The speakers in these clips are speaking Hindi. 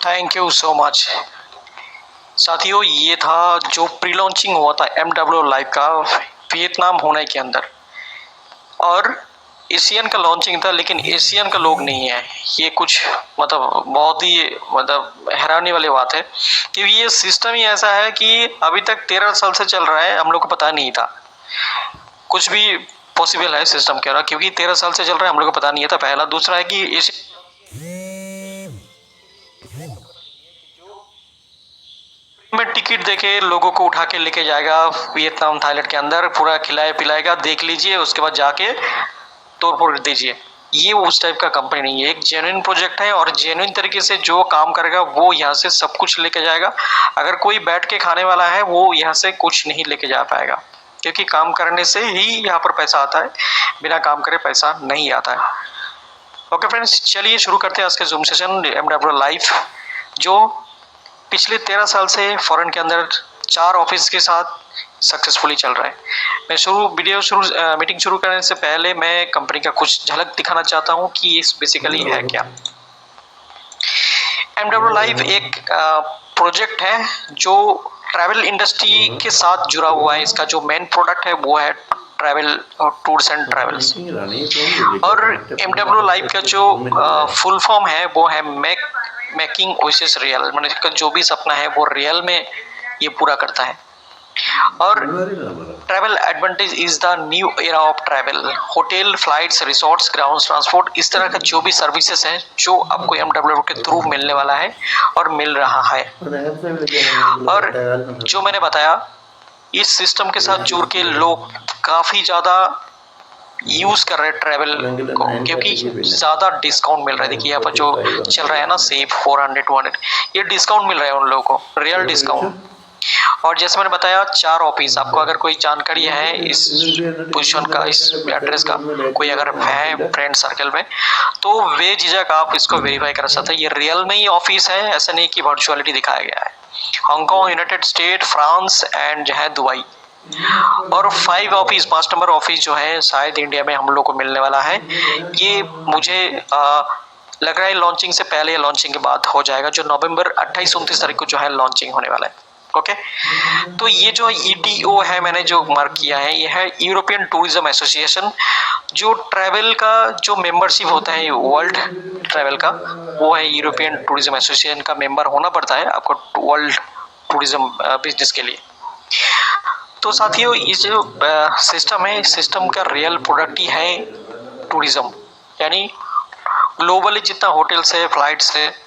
थैंक यू सो मच साथियों। ये था जो प्री लॉन्चिंग हुआ था MW लाइव का वियतनाम होने के अंदर, और एशियन का लॉन्चिंग था, लेकिन एशियन का लोग नहीं है। ये कुछ बहुत ही हैरानी वाली बात है कि ये सिस्टम ही ऐसा है कि अभी तक 13 साल से चल रहा है, हम लोग को पता नहीं था कुछ भी पॉसिबल है सिस्टम के, क्योंकि 13 साल से चल रहा है, हम लोग को पता नहीं था। पहला। दूसरा है कि में टिकट देके लोगों को उठा के लेके जाएगा वियतनाम थाईलैंड के अंदर, पूरा खिलाए पिलाएगा, देख लीजिए, उसके बाद जाके तोड़ फोड़ दीजिए। ये उस टाइप का कंपनी नहीं है, एक जेन्युइन प्रोजेक्ट है, और जेन्युइन तरीके से जो काम करेगा वो यहाँ से सब कुछ लेके जाएगा। अगर कोई बैठ के खाने वाला है वो यहाँ से कुछ नहीं लेके जा पाएगा, क्योंकि काम करने से ही यहाँ पर पैसा आता है, बिना काम करे पैसा नहीं आता है। ओके फ्रेंड्स, चलिए शुरू करते हैं आज के जूम सेशन MW लाइव, जो पिछले 13 साल से फॉरेन के अंदर 4 ऑफिस के साथ सक्सेसफुली चल रहा है। मैं मीटिंग शुरू करने से पहले मैं कंपनी का कुछ झलक दिखाना चाहता हूं कि ये बेसिकली है क्या। MW लाइव एक प्रोजेक्ट है जो ट्रैवल इंडस्ट्री के साथ जुड़ा हुआ है। इसका जो मेन प्रोडक्ट है वो है ट्रैवल और टूर्स एंड ट्रैवल्स, और MW लाइव का जो फुल फॉर्म है वो है मेकिंग ओएसिस रियल, मतलब इसका जो भी सपना है वो रियल में ये पूरा करता है। और travel advantage is the new era of travel, hotel, flights, resorts, ground transport, इस तरह का जो भी सर्विसेज हैं जो आपको MW के थ्रू मिलने वाला है और मिल रहा है। और जो मैंने बताया, इस सिस्टम के साथ जुड़ के लोग काफी ज्यादा यूज कर रहे हैं ट्रैवल को, क्योंकि ज्यादा डिस्काउंट मिल रहा है। देखिए यहाँ पर जो चल रहा है ना, सेव 400-200, ये डिस्काउंट मिल रहा है उन लोगों को, रियल डिस्काउंट। और जैसे मैंने बताया 4 ऑफिस, आपको अगर कोई जानकारी है इस पोजीशन का, इस एड्रेस का, कोई अगर है फ्रेंड सर्कल में, तो वे झिझक आप इसको वेरीफाई कर सकते हैं। ये रियल में ही ऑफिस है, ऐसा नहीं कि वर्चुअलिटी दिखाया गया है। Hong Kong, United state, France and जो है दुबई, और 5 नंबर ऑफिस जो है शायद इंडिया में हम लोग को मिलने वाला है। ये मुझे लग रहा है लॉन्चिंग से पहले या लॉन्चिंग के बाद हो जाएगा, जो नवंबर 28-29 तारीख को जो है लॉन्चिंग होने वाला है। ओके, तो ये जो ETO है, मैंने जो मार्क किया है, ये है यूरोपियन टूरिज्म एसोसिएशन। जो ट्रैवल का जो मेंबरशिप होता है वर्ल्ड ट्रैवल का, वो है यूरोपियन टूरिज्म एसोसिएशन का मेंबर होना पड़ता है आपको वर्ल्ड टूरिज्म बिजनेस के लिए। तो साथियों, ये जो सिस्टम है, सिस्टम का रियल प्रोडक्ट ही है टूरिज्म, यानी ग्लोबली जितना होटल्स है, फ्लाइट्स है,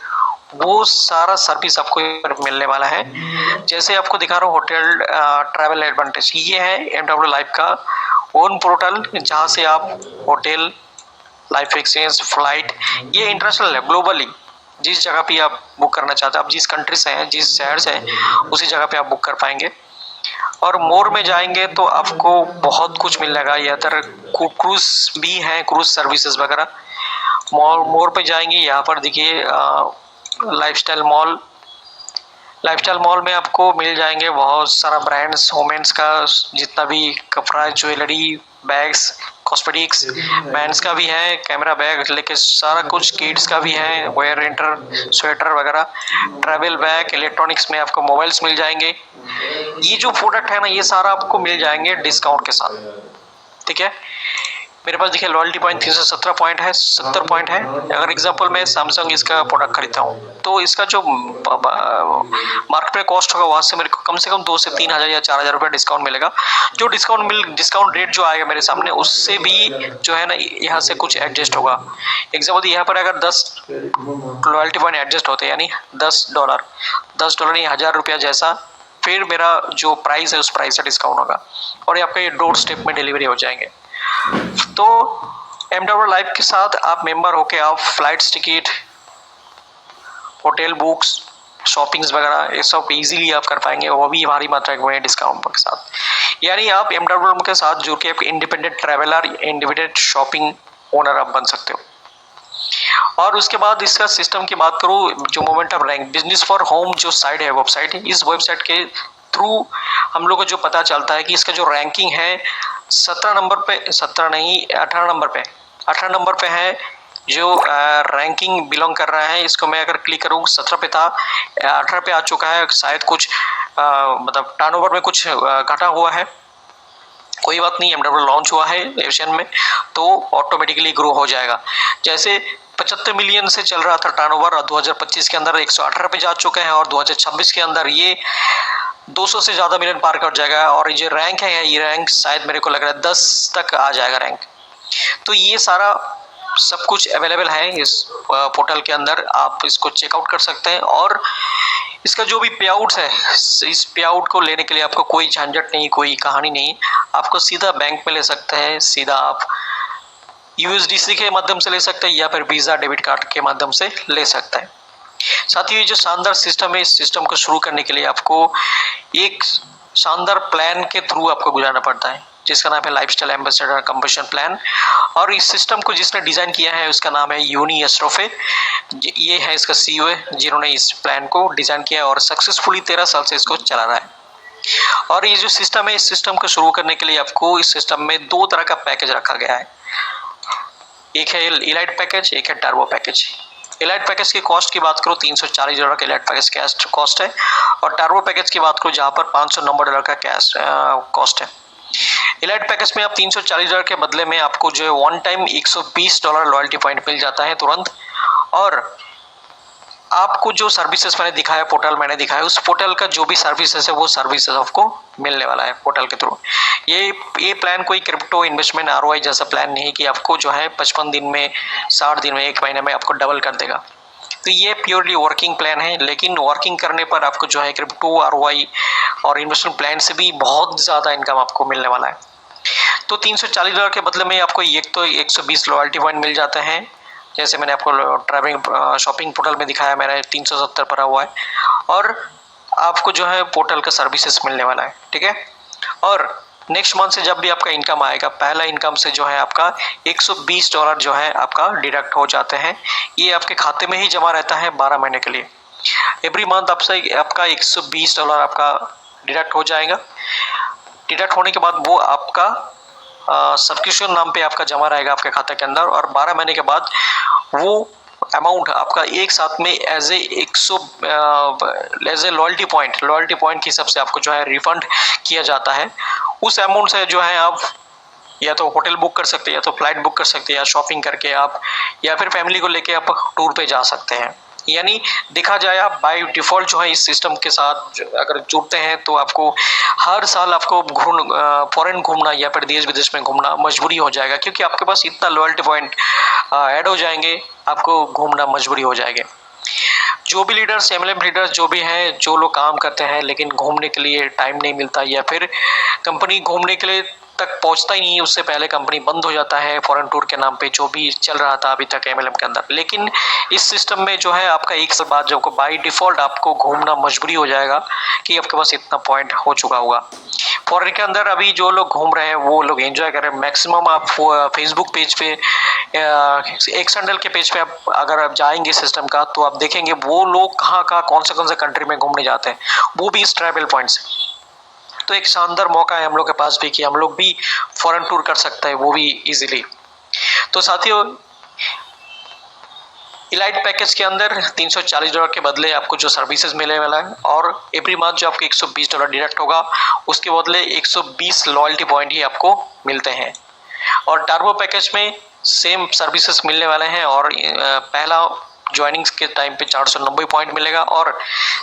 वो सारा सर्विस आपको मिलने वाला है। जैसे आपको दिखा रहा हूँ होटल ट्रैवल एडवांटेज, ये है MW लाइव का ओन पोर्टल, जहाँ से आप होटल, लाइफ एक्सचेंज, फ्लाइट, ये इंटरनेशनल है, ग्लोबली जिस जगह पे आप बुक करना चाहते हैं, आप जिस कंट्री से हैं, जिस शहर से हैं, उसी जगह पे आप बुक कर पाएंगे। और मोर में जाएंगे तो आपको बहुत कुछ मिलेगा। यहाँ पर क्रूज भी है, क्रूज सर्विसेज वगैरह। मोर पे जाएंगे, यहाँ पर देखिए लाइफस्टाइल मॉल में आपको मिल जाएंगे बहुत सारा ब्रांड्स, वोमेन्स का जितना भी कपड़ा, ज्वेलरी, बैग्स, कॉस्मेटिक्स, मेंस का भी है, कैमरा बैग लेके सारा कुछ, किड्स का भी है, वेयर रेंटर, स्वेटर वगैरह, ट्रैवल बैग, इलेक्ट्रॉनिक्स में आपको मोबाइल्स मिल जाएंगे। ये जो प्रोडक्ट है ना, ये सारा आपको मिल जाएंगे डिस्काउंट के साथ, ठीक है। मेरे पास देखिए लॉयल्टी पॉइंट 317 पॉइंट है, 70 पॉइंट है। अगर एग्जांपल मैं सैमसंग इसका प्रोडक्ट खरीदता हूँ तो इसका जो मार्केट में कॉस्ट होगा वहां से मेरे को कम से कम 2 से 3 हजार या 4 हजार रुपया डिस्काउंट मिलेगा। जो डिस्काउंट रेट जो आएगा मेरे सामने उससे भी जो है ना यहाँ से कुछ एडजस्ट होगा। एग्जाम्पल यहाँ पर अगर 10 लॉयल्टी पॉइंट एडजस्ट होते हैं यानी $10 नहीं 1000 रुपया जैसा, फिर मेरा जो प्राइस है उस प्राइस से डिस्काउंट होगा और आपका ये डोर स्टेप में डिलीवरी हो जाएंगे। तो एमडब्ल्यू लाइफ के साथ आप मेंबर होके आप flights ticket, hotel books, shoppings वगैरह ये सब इजीली आप कर पाएंगे, वो भी भारी मात्रा में डिस्काउंट के साथ। यानी आप एमडब्ल्यू के साथ जुड़ के independent traveller, independent shopping owner आप बन सकते हो। और उसके बाद इसका सिस्टम की बात करूँ, जो momentum rank business for home जो साइट है, वेबसाइट है, इस वेबसाइट के थ्रू हम लोग को जो पता चलता है कि इसका जो रैंकिंग है 17 नंबर पे, 17 नहीं 18 नंबर पे, 18 नंबर पे है जो रैंकिंग बिलोंग कर रहा है। इसको मैं अगर क्लिक करूँ 17 पे था, 18 पे आ चुका है। शायद कुछ मतलब टर्नओवर में कुछ घटा हुआ है, कोई बात नहीं, एमडब्ल्यू लॉन्च हुआ है एशियन में तो ऑटोमेटिकली ग्रो हो जाएगा। जैसे 75 मिलियन से चल रहा था टर्नओवर और 2025 के अंदर 118 पे जा चुके हैं और 2026 के अंदर ये 200 से ज़्यादा मिलियन पार कर जाएगा। और ये रैंक है, ये रैंक शायद मेरे को लग रहा है 10 तक आ जाएगा रैंक। तो ये सारा सब कुछ अवेलेबल है इस पोर्टल के अंदर, आप इसको चेकआउट कर सकते हैं। और इसका जो भी पे आउट्स है, इस पे आउट को लेने के लिए आपको कोई झंझट नहीं, कोई कहानी नहीं, आपको सीधा बैंक में ले सकते हैं, सीधा आप यूएसडीसी के माध्यम से ले सकते हैं या फिर वीज़ा डेबिट कार्ड के माध्यम से ले सकते हैं। साथ ही ये जो शानदार सिस्टम है, इस सिस्टम को शुरू करने के लिए आपको एक शानदार प्लान के थ्रू आपको गुजारना पड़ता है जिसका नाम है लाइफस्टाइल एम्बेसडर कंपनसेशन प्लान। और इस सिस्टम को जिसने डिज़ाइन किया है उसका नाम है यूनी एस्ट्रोफे। ये है इसका सीईओ जिन्होंने इस प्लान को डिज़ाइन किया और सक्सेसफुली 13 साल से इसको चला रहा है। और ये जो सिस्टम है, इस सिस्टम को शुरू करने के लिए आपको इस सिस्टम में 2 तरह का पैकेज रखा गया है। एक है इलाइट पैकेज, एक है टर्बो पैकेज। इलाइट पैकेज की कॉस्ट की बात करो $340 का इलाइट पैकेज कैश कॉस्ट है और टर्बो पैकेज की बात करो जहाँ पर $590 का कैश कॉस्ट है। इलाइट पैकेज में आप $340 के बदले में आपको जो है वन टाइम $120 लॉयल्टी पॉइंट मिल जाता है तुरंत। और आपको जो सर्विसेज मैंने दिखाया, पोर्टल मैंने दिखाया, उस पोर्टल का जो भी सर्विसेज है वो सर्विसेज आपको मिलने वाला है पोर्टल के थ्रू। ये प्लान कोई क्रिप्टो इन्वेस्टमेंट आरओआई जैसा प्लान नहीं है कि आपको जो है 55 दिन में, 60 दिन में, 1 महीने में आपको डबल कर देगा। तो ये प्योरली वर्किंग प्लान है, लेकिन वर्किंग करने पर आपको जो है क्रिप्टो आरओआई और इन्वेस्टमेंट प्लान से भी बहुत ज़्यादा इनकम आपको मिलने वाला है। तो $340 के बदले में आपको एक तो 120 लॉयल्टी पॉइंट मिल जाते हैं, जैसे मैंने आपको ट्रैवलिंग शॉपिंग पोर्टल में दिखाया, मेरा 370 पड़ा हुआ है। और आपको जो है पोर्टल का सर्विसेज मिलने वाला है, ठीक है। और नेक्स्ट मंथ से जब भी आपका इनकम आएगा, पहला इनकम से जो है आपका $120 जो है आपका डिडक्ट हो जाते हैं। ये आपके खाते में ही जमा रहता है 12 महीने के लिए। एवरी मंथ आपसे आपका $120 आपका डिडक्ट हो जाएगा। डिडक्ट होने के बाद वो आपका सब्सक्रिप्शन नाम पे आपका जमा रहेगा आपके खाते के अंदर और 12 महीने के बाद वो अमाउंट आपका एक साथ में एज ए लॉयल्टी पॉइंट के हिसाब से आपको जो है रिफंड किया जाता है। उस अमाउंट से जो है आप या तो होटल बुक कर सकते हैं, या तो फ्लाइट बुक कर सकते हैं, या शॉपिंग करके आप, या फिर फैमिली को लेके आप टूर पे जा सकते हैं। यानी देखा जाए आप बाय डिफ़ॉल्ट जो है इस सिस्टम के साथ अगर जुड़ते हैं तो आपको हर साल आपको फॉरेन घूमना या फिर देश विदेश में घूमना मजबूरी हो जाएगा, क्योंकि आपके पास इतना लॉयल्टी पॉइंट ऐड हो जाएंगे, आपको घूमना मजबूरी हो जाएंगे। जो भी लीडर्स, एमएलएम लीडर्स जो भी हैं, जो लोग काम करते हैं लेकिन घूमने के लिए टाइम नहीं मिलता या फिर कंपनी घूमने के लिए तक पहुंचता ही नहीं, उससे पहले कंपनी बंद हो जाता है फॉरेन टूर के नाम पे जो भी चल रहा था अभी तक एमएलएम के अंदर। लेकिन इस सिस्टम में जो है आपका एक साल बाद जब को बाय डिफ़ॉल्ट आपको घूमना मजबूरी हो जाएगा कि आपके पास इतना पॉइंट हो चुका होगा। फॉरेन के अंदर अभी जो लोग घूम रहे हैं वो लोग एंजॉय कर रहे हैं। मैक्सिमम आप फेसबुक पेज पे, एक सैंडल के पेज पे आप अगर आप जाएंगे सिस्टम का तो आप देखेंगे वो लोग कहाँ कौन से कंट्री में घूमने जाते हैं, वो भी इस ट्रैवल पॉइंट से। तो एक शानदार मौका है हम लोग के पास भी कि हम लोग भी फॉरेन टूर कर सकते हैं, वो भी इजीली। तो साथियों, इलाइट पैकेज के अंदर $340 के बदले आपको जो सर्विसेज मिलने वाला है और एवरी मंथ जो आपको $120 डिडक्ट होगा, उसके बदले 120 लॉयल्टी पॉइंट ही आपको मिलते हैं। और टर्बो पैकेज में सेम सर्विसेज मिलने वाले हैं और पहला ज्वाइनिंग्स के टाइम पे 490 पॉइंट मिलेगा और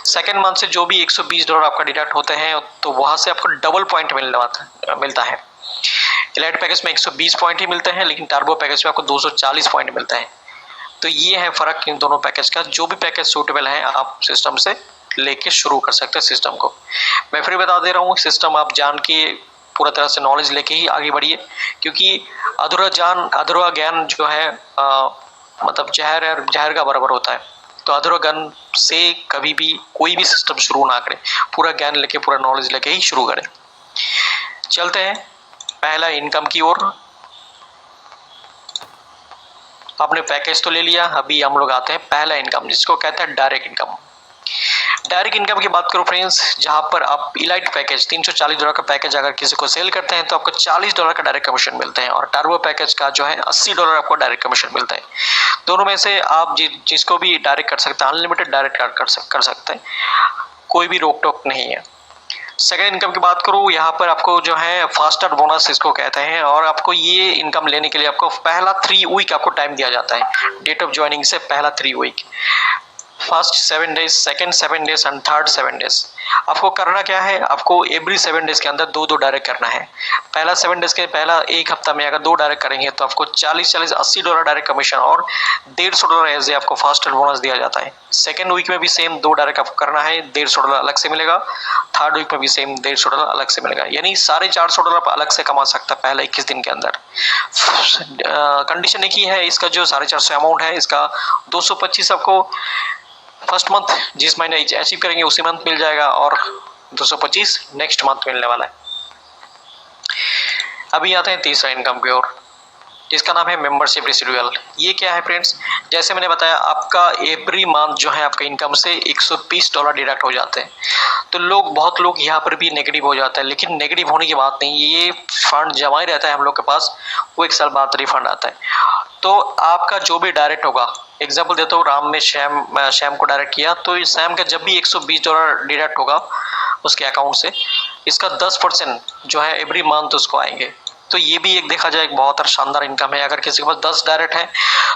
सेकेंड मंथ से जो भी $120 आपका डिडक्ट होते हैं तो वहां से आपको डबल पॉइंट मिलता है। इलाइट पैकेज में 120 पॉइंट ही मिलते हैं, लेकिन टर्बो पैकेज में आपको 240 पॉइंट मिलता है। तो ये है फर्क इन दोनों पैकेज का। जो भी पैकेज सूटेबल है आप सिस्टम से लेके शुरू कर सकते हैं सिस्टम को। मैं फिर बता दे रहा हूँ, सिस्टम आप जान के पूरा तरह से नॉलेज लेके ही आगे बढ़िए, क्योंकि अधूरा ज्ञान जो है मतलब जहर का बराबर होता है। तो अधूरा ज्ञान से कभी भी कोई भी सिस्टम शुरू ना करें, पूरा ज्ञान लेके पूरा नॉलेज लेके ही शुरू करें। चलते हैं पहला इनकम की ओर। आपने पैकेज तो ले लिया, अभी हम लोग आते हैं पहला इनकम, जिसको कहते हैं डायरेक्ट इनकम। डायरेक्ट इनकम की बात करो फ्रेंड्स, जहां पर आप इलाइट पैकेज $340 का पैकेज अगर किसी को सेल करते हैं तो आपको $40 का डायरेक्ट कमीशन मिलते हैं और टर्बो पैकेज का जो है $80 आपको डायरेक्ट कमीशन मिलता है। दोनों में से आप जिसको भी डायरेक्ट कर सकते हैं, अनलिमिटेड डायरेक्ट कर सकते हैं, कोई भी रोक टोक नहीं है। सेकेंड इनकम की बात करूँ, यहाँ पर आपको जो है फास्टर बोनस इसको कहते हैं और आपको ये इनकम लेने के लिए आपको पहला 3 वीक आपको टाइम दिया जाता है। डेट ऑफ ज्वाइनिंग से पहला 3 week, first 7 days, second 7 days and third 7 days. आपको करना क्या है, आपको एवरी 7 डेज के अंदर 2 डायरेक्ट करना है। पहला 7 डेज के पहला एक हफ्ता में अगर 2 डायरेक्ट करेंगे तो आपको $80 डायरेक्ट कमीशन और $150 एज आपको फास्टर बोनस दिया जाता है। सेकेंड वीक में भी सेम 2 डायरेक्ट आपको करना है, $150 अलग से मिलेगा। थर्ड वीक में भी सेम $150 अलग से मिलेगा, यानी $450 आप अलग से कमा सकता है पहले 21 दिन के अंदर। कंडीशन एक ही है, इसका जो 450 अमाउंट है इसका 225 आपको फर्स्ट मंथ जिस महीने अचीव करेंगे उसी मंथ मिल जाएगा और 225 नेक्स्ट मंथ मिलने वाला है। अभी आते हैं तीसरा इनकम की ओर, जिसका नाम है मेंबरशिप रेसिडुअल। ये क्या है फ्रेंड्स, जैसे मैंने बताया आपका एवरी मंथ जो है आपका इनकम से $120 डिडक्ट हो जाते हैं। तो बहुत लोग यहाँ पर भी नेगेटिव हो जाता है, लेकिन नेगेटिव होने की बात नहीं, ये फंड जमा ही रहता है हम लोग के पास, वो 1 साल बाद रिफंड आता है। तो आपका जो भी डायरेक्ट होगा, एग्जाम्पल देता हूँ, राम में श्याम को डायरेक्ट किया तो श्याम का जब भी $120 डिडक्ट होगा उसके अकाउंट से, इसका 10% जो है एवरी मंथ उसको आएंगे। तो ये भी एक देखा जाए एक बहुत शानदार इनकम है। अगर किसी के पास 10 डायरेक्ट है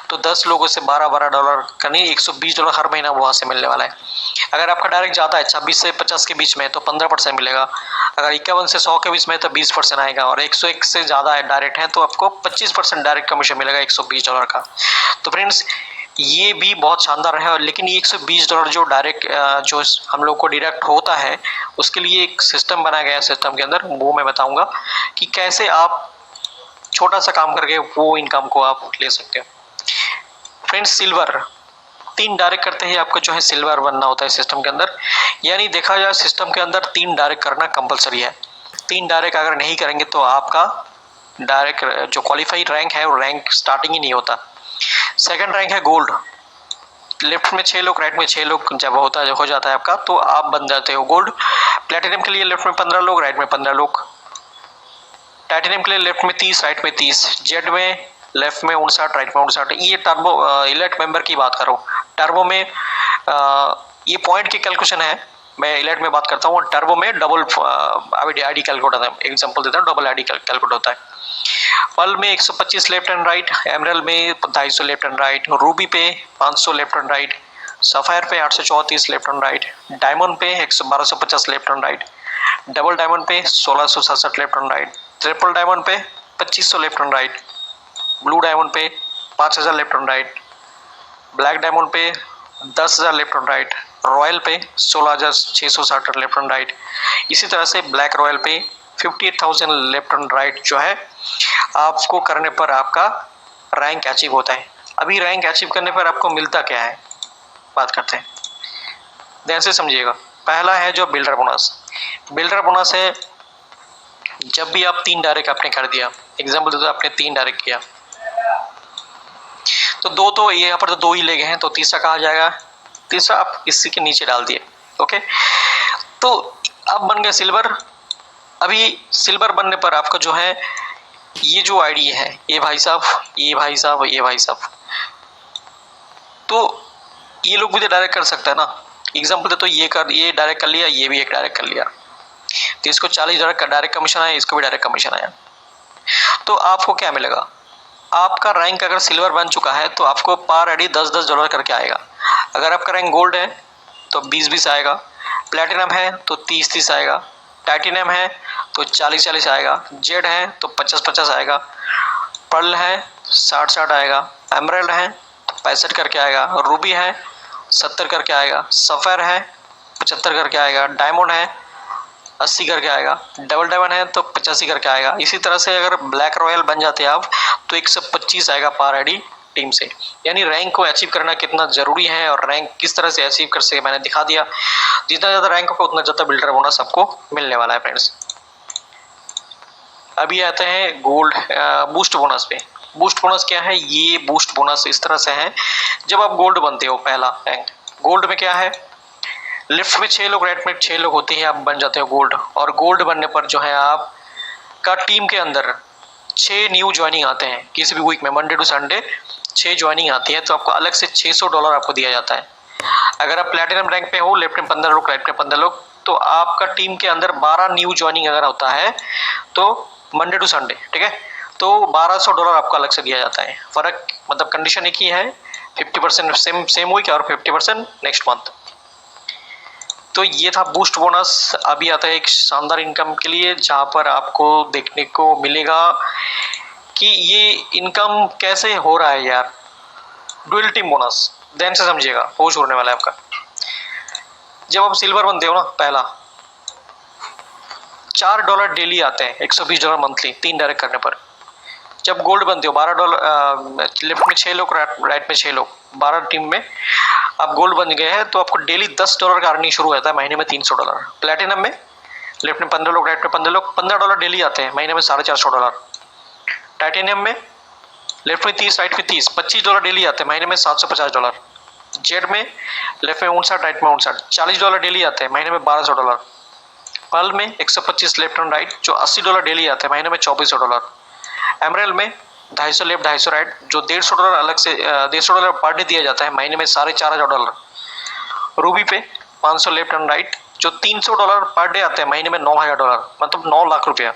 तो 10 लोगों से $12 का नहीं $120 हर महीना वहां से मिलने वाला है। अगर आपका डायरेक्ट जाता है 26 से 50 के बीच में तो 15% मिलेगा, अगर 51 से 100 के बीच में तो 20% आएगा और 101 से ज़्यादा डायरेक्ट है तो आपको 25% डायरेक्ट कमीशन मिलेगा $120 का। तो फ्रेंड्स ये भी बहुत शानदार है। लेकिन ये $120 जो डायरेक्ट जो हम लोग को डिडक्ट होता है उसके लिए एक सिस्टम बनाया गया है। सिस्टम के अंदर वो मैं बताऊंगा कि कैसे आप छोटा सा काम करके वो इनकम को आप ले सकते हो। फ्रेंड्स सिल्वर 3 डायरेक्ट करते ही आपको जो है सिल्वर बनना होता है सिस्टम के अंदर, यानी देखा जाए सिस्टम के अंदर 3 डायरेक्ट करना कंपलसरी है। 3 डायरेक्ट अगर नहीं करेंगे तो आपका डायरेक्ट जो क्वालिफाइड रैंक है वो रैंक स्टार्टिंग ही नहीं होता। सेकंड रैंक है गोल्ड, लेफ्ट में 6 लोग राइट में 6 लोग जब हो जाता है आपका तो आप बन जाते हो गोल्ड। प्लेटिनम के लिए लेफ्ट में 15 लोग राइट में 15 लोग, टाइटेनियम के लिए लेफ्ट में 30 राइट में 30, जेड में लेफ्ट में 59 राइट में 59। ये टर्बो इलेट मेंबर की बात करो, टर्बो में ये पॉइंट की कैलकुलेशन है, मैं इलेट में बात करता हूँ। टर्बो में डबल आईडी कैलकुलेट होता है, एग्जांपल देता हूँ, डबल आईडी कैलकुलेट होता है। पर्ल में 125 लेफ्ट एंड राइट, एमरल्ड में 250 लेफ्ट एंड राइट, रूबी पे 500 लेफ्ट एंड राइट, सफायर पे 834 लेफ्ट एंड राइट, डायमंड पे 1250 left and right, double diamond पे 1667 left and right, triple diamond पे 2500 left and right, blue diamond पे 5000 left and right, black diamond पे 10,000 लेफ्ट एंड राइट, रॉयल पे 16,660 लेफ्ट एंड राइट। इसी तरह से ब्लैक रॉयल पे 58,000 लेफ्ट एंड राइट जो है आपको करने पर आपका रैंक अचीव होता है। अभी रैंक अचीव करने पर आपको मिलता क्या है बात करते हैं, ध्यान से समझिएगा। पहला है जो बिल्डर बोनस। बिल्डर बोनस है जब भी आप 3 डायरेक्ट आपने कर दिया, एग्जाम्पल देते आपने 3 डायरेक्ट किया तो 2 तो यहाँ पर तो 2 ही ले गए हैं, तो तीसरा कहा जाएगा, तीसरा आप इसी के नीचे डाल दिए। ओके, तो अब बन गया सिल्वर। अभी सिल्वर बनने पर आपका जो है ये जो आईडी है, ये भाई साहब, ये भाई साहब, ये भाई साहब, तो ये लोग भी तो डायरेक्ट कर सकता है ना। एग्जाम्पल दे तो ये डायरेक्ट कर लिया, ये भी एक डायरेक्ट कर लिया, तो इसको $40 का डायरेक्ट कमीशन आया, इसको भी डायरेक्ट कमीशन आया। तो आपको क्या मिलेगा, आपका रैंक अगर सिल्वर बन चुका है तो आपको पर एडी $10 करके आएगा। अगर आपका रैंक गोल्ड है तो 20 आएगा, प्लेटिनम है तो 30 आएगा, टाइटेनियम है तो 40 आएगा, जेड है तो 50 आएगा, पर्ल है 60 आएगा, एमराल्ड है तो 65 करके आएगा, रूबी है 70 करके आएगा, सफायर है 75 करके आएगा, डायमंड है 80 करके आएगा, डबल डायमंड है तो 85 करके आएगा। इसी तरह से अगर ब्लैक रॉयल बन जाते हैं आप तो 125 आएगा पर आईडी टीम से। यानी रैंक को अचीव करना कितना जरूरी है और रैंक किस तरह से अचीव कर सके मैंने दिखा दिया। जितना ज्यादा रैंक होगा उतना ज्यादा बिल्डर बोनस आपको मिलने वाला है फ्रेंड्स। अभी आते हैं गोल्ड बूस्ट बोनस पे। बूस्ट बोनस क्या है, ये बूस्ट बोनस इस तरह से है, जब आप गोल्ड बनते हो पहला रैंक, गोल्ड में क्या है, लिफ्ट में 6 लोग, राइट में 6 लोग होते हैं, आप बन जाते हो गोल्ड। और गोल्ड बनने पर जो है आप का टीम के अंदर 6 न्यू ज्वाइनिंग आते हैं किसी भी वीक में, मंडे टू संडे 6 ज्वाइनिंग आती है, तो आपको अलग से $600 आपको दिया जाता है। अगर आप प्लेटिनम रैंक पे हो, लेफ्ट में 15 लोग, राइट में 15 लोग, तो आपका टीम के अंदर 12 न्यू ज्वाइनिंग अगर होता है तो मंडे टू संडे, ठीक है, तो $1200 आपको अलग से दिया जाता है। फर्क मतलब कंडीशन एक ही है, 50% सेम वीक और 50% नेक्स्ट मंथ। तो ये था बूस्ट बोनस। अभी आता है एक शानदार इनकम के लिए, जहां पर आपको देखने को मिलेगा कि ये इनकम कैसे हो रहा है यार। डुअल टीम बोनस ध्यान से समझिएगा, होश उड़ने वाला है आपका। जब आप सिल्वर बनते हो ना, पहला $4 डेली आते हैं, $120 मंथली, 3 डायरेक्ट करने पर। जब गोल्ड बनते हो $12, लेफ्ट में 6 लोग, राइट में 6 लोग, 12 टीम में आप गोल्ड बन गए हैं तो आपको डेली $10 का अर्निंग शुरू होता है, महीने में $300। प्लेटिनम में लेफ्ट में 15 लोग, राइट में 15 लोग, $15 डेली आते हैं, महीने में $450। टाइटेनियम में लेफ्ट में 30, राइट में 30, $25 डेली आते हैं, महीने में $750। जेड में लेफ्ट में 59, राइट में 59, $40 डेली आते हैं, महीने में $1200। पर्ल में 125 लेफ्ट एंड राइट जो $80 डेली आते हैं, महीने में $2400। एमराल्ड में 250 लेफ्ट 250 राइट जो $150 अलग से $150 पर डे दिया जाता है, महीने में $4500। रूबी पे 500 लेफ्ट एंड राइट जो $300 पर डे आते हैं, महीने में $9000, मतलब 9 लाख रुपया।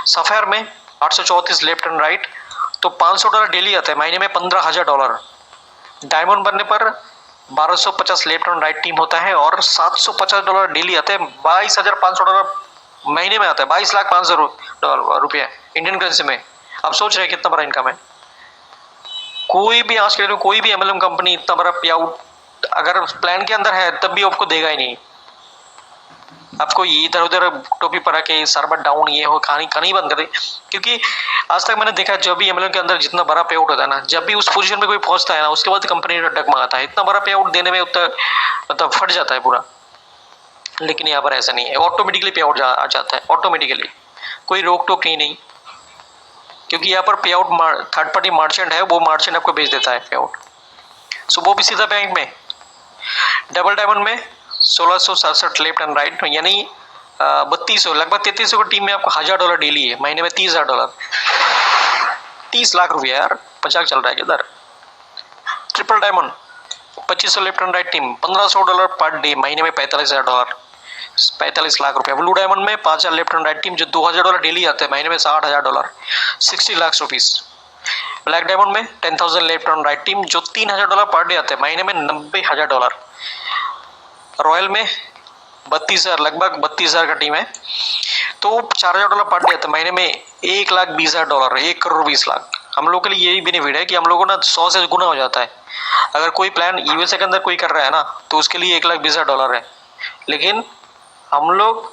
सफायर में 834 लेफ्ट एंड राइट तो $500 डेली आते हैं, महीने में $15000। डायमंड बनने पर 1250 लेफ्ट एंड राइट टीम होता है और $750 डेली आते हैं, $22500 महीने में आता है, 22,500,000 रुपये इंडियन करेंसी में। आप सोच रहे हैं कितना बड़ा इनकम है। कोई भी आज के डेट में कोई भी एमएलएम कंपनी इतना बड़ा पे आउट अगर प्लान के अंदर है तब भी आपको देगा ही नहीं। आपको ये इधर उधर टोपी पड़ा के सर्वर डाउन ये हो कहानी बंद कर दे। क्योंकि आज तक मैंने देखा जब भी एमएलएम के अंदर जितना बड़ा पे आउट होता है ना, जब भी उस पोजीशन में कोई पहुंचता है ना, उसके बाद कंपनी डगमगाता है। इतना बड़ा पे आउट देने में उतना मतलब फट जाता है पूरा। लेकिन यहाँ पर ऐसा नहीं है, ऑटोमेटिकली पे आउट आ जाता है, ऑटोमेटिकली कोई रोक टोक नहीं। क्योंकि यहाँ पर पे आउट थर्ड पार्टी मर्चेंट है, वो मर्चेंट आपको भेज देता है पे आउट। सो वो भी सीधा बैंक में। डबल डायमंड में 1667 लेफ्ट एंड राइट यानी 3200 लगभग 3300 की टीम में आपको $1000 डेली है, महीने में $30,000, 30 लाख रुपया यार, मजाक चल रहा है किधर। Triple diamond 2500 left and right team $1500 per day, महीने में $45,000, 45 लाख रुपया। ब्लू डायमंड में 5000 लेफ्ट एंड राइट टीम जो $2000 डेली आते हैं, महीने में $60,000, 60 लाख रुपीस। ब्लैक डायमंड में 10,000 लेफ्ट एंड राइट टीम जो $3000 पर डे आते हैं, महीने में $90,000। रॉयल में 32,000 लगभग 32,000 का टीम है तो $4000 पर डे आते हैं, महीने में $1,20,000, 1,20,00,000। हम लोग के लिए यही बेनिफिट है कि हम लोगों ना 100 से गुना हो जाता है। अगर कोई प्लान यूएसए के अंदर कोई कर रहा है ना तो उसके लिए $1,20,000 है, लेकिन हम लोग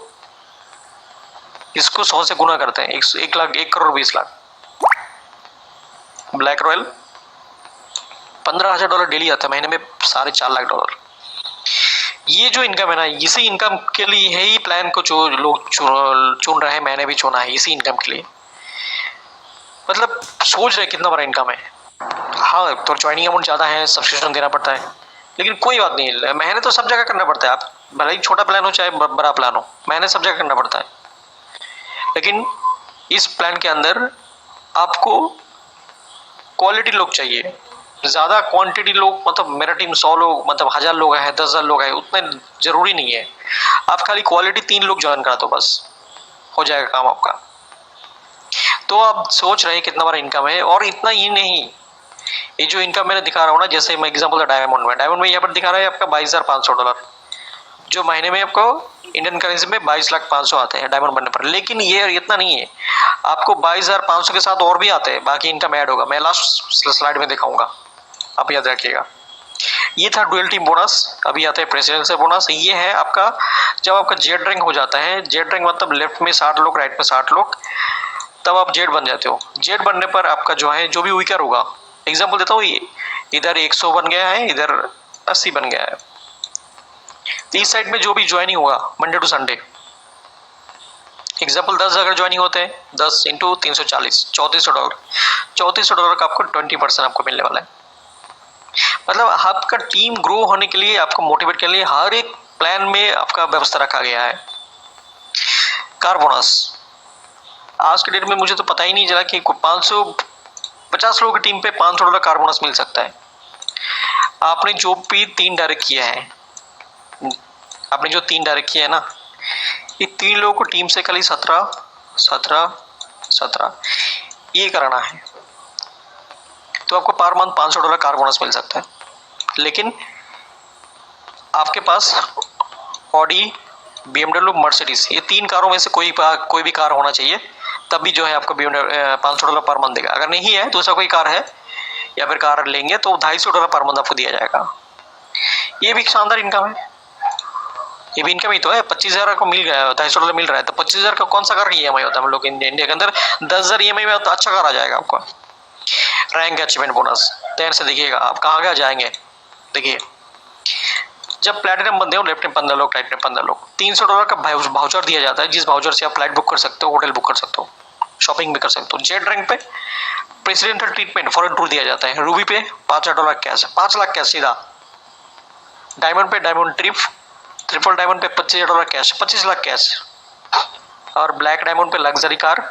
इसको 100 से गुना करते हैं, 1,20,00,000। ब्लैक रॉयल $15,000 डेली आता है, महीने में $4.5 लाख। ये जो इनकम है ना, इसी इनकम के लिए ही प्लान को जो लोग चुन रहे हैं, मैंने भी चुना है इसी इनकम के लिए। मतलब सोच रहे कितना बड़ा इनकम है। हाँ तो ज्वाइनिंग अमाउंट ज़्यादा है, सब्सक्रिप्शन देना पड़ता है, लेकिन कोई बात नहीं, मेहनत तो सब जगह करना पड़ता है। आप भले ही छोटा प्लान हो चाहे बड़ा प्लान हो, मेहनत सब जगह करना पड़ता है। लेकिन इस प्लान के अंदर आपको क्वालिटी लोग चाहिए, ज़्यादा क्वांटिटी लोग, मतलब मेरा टीम 100 लोग, मतलब 1000 लोग है, 10,000 लोग है, उतने ज़रूरी नहीं है। आप खाली क्वालिटी 3 लोग ज्वाइन करा दो, बस हो जाएगा काम आपका। तो आप सोच रहे हैं कितना बड़ा इनकम है। और इतना ही नहीं, ये जो इनकम मैंने दिखा रहा हूँ ना, जैसे मैं एग्जांपल डायमंड में यहाँ पर दिखा रहा है आपका $22,500, जो महीने में आपको इंडियन करेंसी में 22,500,000 आते हैं डायमंड बनने पर। लेकिन ये इतना नहीं है, आपको 22,500 के साथ और भी आते हैं, बाकी इनकम ऐड होगा, मैं लास्ट स्लाइड में दिखाऊंगा, आप याद रखिएगा। ये था डुअल टीम बोनस। अभी आता है प्रेसिडेंशियल बोनस। ये है आपका जब आपका जेड रैंक हो जाता है, जेड रैंक मतलब लेफ्ट में 60 लोग, राइट में 60 लोग, तब आप जेड बन जाते हो। जेड बनने पर आपका जो है जो भी वीकर होगा, एग्जाम्पल देता हूँ, इधर 100 बन गया है, इधर 80 बन गया है, तो इस साइड में जो भी ज्वाइनिंग होगा मंडे टू संडे, एग्जाम्पल 10 अगर ज्वाइनिंग होते हैं, 10 इंटू 340, $3400, $3400 का आपको 20% आपको मिलने वाला है। मतलब आपका टीम ग्रो होने के लिए, आपको मोटिवेट करने के लिए हर एक प्लान में आपका व्यवस्था रखा गया है। कार बोनस, आज के डेट में मुझे तो पता ही नहीं चला कि 550 लोगों की टीम पे $500 कार बोनस मिल सकता है। आपने जो भी 3 डायरेक्ट किया है, आपने जो 3 डायरेक्ट किया है ना, ये 3 लोगों को टीम से खाली 17 ये कराना है, तो आपको पर मंथ $500 कार बोनस मिल सकता है। लेकिन आपके पास ऑडी, BMW, मर्सिडीज, ये 3 कारों में से कोई भी कार होना चाहिए, तब भी जो है आपको $500 पर मंथ देगा। अगर नहीं है, दूसरा कोई कार है या फिर कार लेंगे तो $250 पर मंथ आपको दिया जाएगा। ये भी शानदार इनकम है, ये भी इनकम ही तो है। 25,000 को मिल गया, $250 मिल रहा है, तो 25,000 का कौन सा कार की EMI होता है हम लोग इंडिया के अंदर? 10,000 EMI में तो अच्छा कार आ जाएगा आपको। रैंक अचीवमेंट बोनस, ध्यान से देखिएगा आप कहाँ जाएंगे। देखिए, जब प्लेटिनम बनते हो, लेफ्ट में 15 लोग, राइट में 15 लोग, $300 का वाउचर दिया जाता है, जिस वाउचर से आप फ्लाइट बुक कर सकते हो, होटल बुक कर सकते हो, शॉपिंग भी कर सकते हो। जेड रैंक पे प्रेसिडेंशियल ट्रीटमेंट, फॉरेन टूर दिया जाता है। रूबी पे $5,000 कैश, 5 लाख कैश सीधा। डायमंड पे डायमंड ट्रिप, ट्रिपल डायमंड पे $25,000 कैश, 25 लाख कैश। और ब्लैक डायमंड पे लग्जरी कार,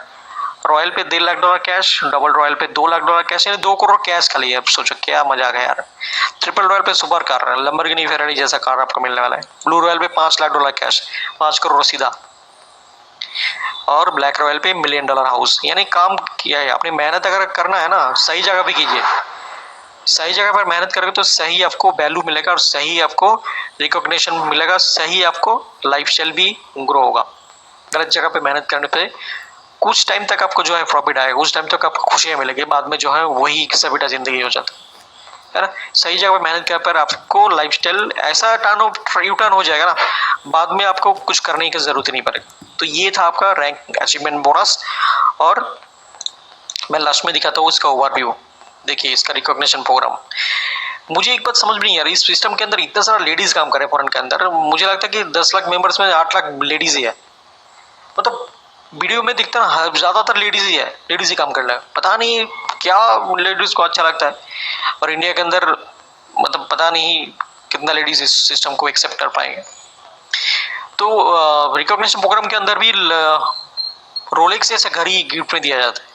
रॉयल पे $1.5 लाख कैश, डबल रॉयल पे $2 लाख कैश, यानी 2 करोड़ कैश खाली है। अब सोचो क्या मजा आ गया यार। ट्रिपल रॉयल पे सुपर कार, लंबोर्गिनी फेरारी जैसा कार आपको मिलने वाला है। ब्लू रॉयल पे $5 लाख कैश, 5 करोड़ सीधा। और ब्लैक रॉयल पे $1 मिलियन हाउस। यानी काम किया है आपने, मेहनत अगर करना है ना, सही जगह पे कीजिए। सही जगह पर मेहनत करोगे तो सही आपको वैल्यू मिलेगा, और सही आपको रिकॉग्निशन मिलेगा, सही आपको लाइफस्टाइल भी ग्रो होगा। गलत जगह पे मेहनत करने पे कुछ टाइम तक आपको जो है प्रॉफिट आएगा, उस टाइम तक आपको खुशियां मिलेगी, बाद में जो है वही सबिटा जिंदगी हो जाता है ना। सही जगह पर मेहनत करने पर आपको लाइफस्टाइल ऐसा टर्न हो जाएगा ना, बाद में आपको कुछ करने की जरूरत ही नहीं पड़ेगी। तो ये था आपका रैंक अचीवमेंट बोनस। और मैं लास्ट में दिखाता हूँ इसका ओवरव्यू। देखिए इसका रिकॉग्निशन प्रोग्राम, मुझे एक बात समझ में नहीं आ रही, इस सिस्टम के अंदर इतना सारा लेडीज काम कर रहे हैं फॉरेन के अंदर। मुझे लगता है कि 10 लाख मेंबर्स में 8 लाख लेडीज ही है। मतलब वीडियो में दिखता है ज्यादातर लेडीज ही है, लेडीज ही काम कर रहा है। पता नहीं क्या लेडीज को अच्छा लगता है, और इंडिया के अंदर मतलब पता नहीं कितना लेडीज इस सिस्टम को एक्सेप्ट कर पाएंगे। तो रिकॉग्निशन प्रोग्राम के अंदर भी रोलेक्स जैसा घर ही गिफ्ट में दिया जाता है।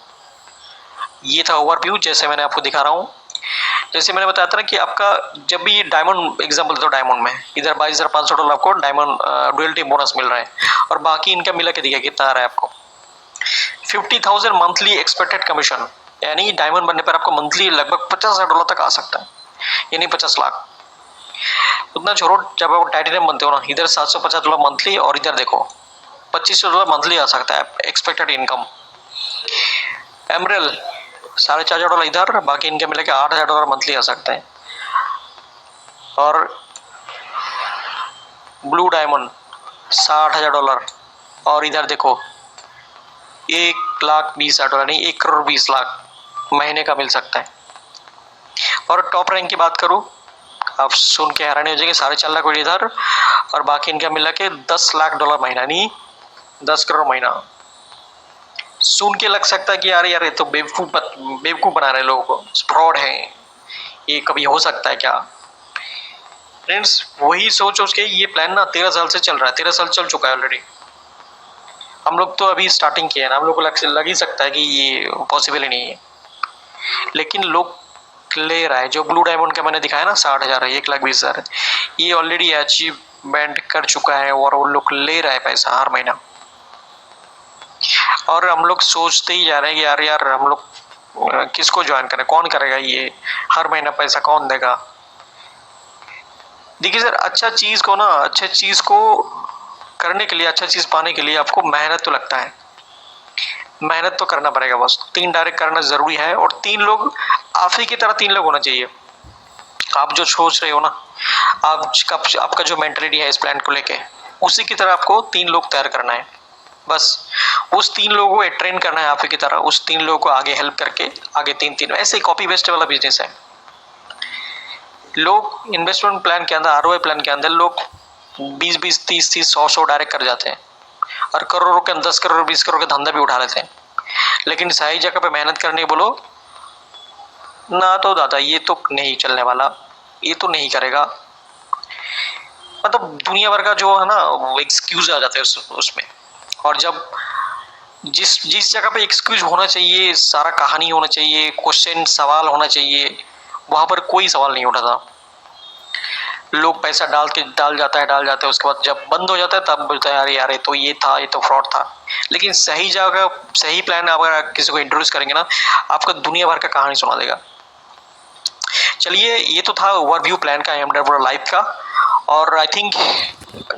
ये था ओवरव्यू, जैसे मैंने आपको दिखा रहा हूँ। जैसे मैंने बताया था ना कि आपका जब भी डायमंड, एग्जांपल तो डायमंड में इधर $22,500 आपको डायमंड डुअल टीम बोनस मिल रहा है, और बाकी इनका मिला के दिया कितना आ रहा है आपको 50,000 मंथली एक्सपेक्टेड कमीशन। यानी डायमंड बनने पर आपको मंथली लगभग $50,000 तक आ सकता है, यानी 50 लाख। उतना छोड़ो, जब आप टाइटेनियम बनते हो ना, इधर $750 मंथली, और इधर देखो $2,500 मंथली आ सकता है एक्सपेक्टेड इनकम। एमरल $4,500 इधर, बाकी इनके मिले के $8,000 मंथली आ सकते हैं। और ब्लू डायमंड $60,000, और इधर देखो 1,20,000, नहीं 1,20,00,000 महीने का मिल सकता है। और टॉप रैंक की बात करूं, आप सुन के हैरानी हो जाएंगे, $4.5 लाख इधर, और बाकी इनका मिला के $10 लाख महीना, नहीं 10 करोड़ महीना। सुन के लग सकता है कि यार ये तो बेवकूफ बना रहे लोगों को, फ्रॉड है, ये कभी हो सकता है क्या? फ्रेंड्स वही सोच के ये प्लान ना 13 साल से चल रहा है, 13 साल चल चुका है ऑलरेडी। हम लोग तो अभी स्टार्टिंग किए ना, हम लोग को लग ही सकता है कि ये पॉसिबल ही नहीं है, लेकिन लोग ले रहा है। जो ब्लू डायमंड का मैंने दिखाया ना 60,000 है, 1,20,000, ये ऑलरेडी अचीवमेंट कर चुका है, और वो लोग ले रहा है पैसा हर महीना। और हम लोग सोचते ही जा रहे हैं कि यार यार हम लोग किसको ज्वाइन करें, कौन करेगा ये, हर महीना पैसा कौन देगा। देखिए सर, अच्छे चीज को करने के लिए, अच्छा चीज पाने के लिए आपको मेहनत तो लगता है, मेहनत तो करना पड़ेगा बस। 3 डायरेक्ट करना जरूरी है, और 3 लोग आप ही की तरह 3 लोग होना चाहिए। आप जो सोच रहे हो ना, आपका जो मेंटलिटी है इस प्लान को लेके, उसी की तरह आपको 3 लोग तैयार करना है बस। उस 3 लोगों को ट्रेन करना है आप ही की तरह, उस 3 लोगों को आगे हेल्प करके आगे 3-3 ऐसे ही कॉपी पेस्ट वाला बिजनेस है। लोग इन्वेस्टमेंट प्लान के अंदर, आरओआई प्लान के अंदर लोग 20-20, 30-30, 100-100 डायरेक्ट कर जाते हैं, और करोड़ों के 10 करोड़ 20 करोड़ का धंधा भी उठा लेते हैं। लेकिन सही जगह पे मेहनत करने बोलो ना, तो दादा ये तो नहीं चलने वाला, ये तो नहीं करेगा। मतलब दुनिया भर का जो है ना, वो एक्सक्यूज आ जाता है उसमें। और जब जिस जिस जगह पे एक्सक्यूज होना चाहिए, सारा कहानी होना चाहिए, क्वेश्चन सवाल होना चाहिए, वहां पर कोई सवाल नहीं उठाता। लोग पैसा डाल जाता है, उसके बाद जब बंद हो जाता है तब बोलता है अरे यार ये तो फ्रॉड था। लेकिन सही जगह सही प्लान अगर किसी को इंट्रोड्यूस करेंगे ना, आपका दुनिया भर का कहानी सुना देगा। चलिए, ये तो था ओवरव्यू प्लान का, एमडब्ल्यू लाइफ का। और आई थिंक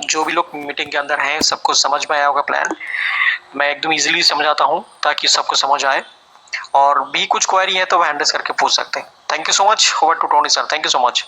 जो भी लोग मीटिंग के अंदर हैं सबको समझ में आया होगा प्लान। मैं एकदम इजीली समझाता हूँ ताकि सबको समझ आए, और भी कुछ क्वेरी है तो वो हैंडल्स करके पूछ सकते हैं। Thank you so much. Over to Tony sir, thank you so much.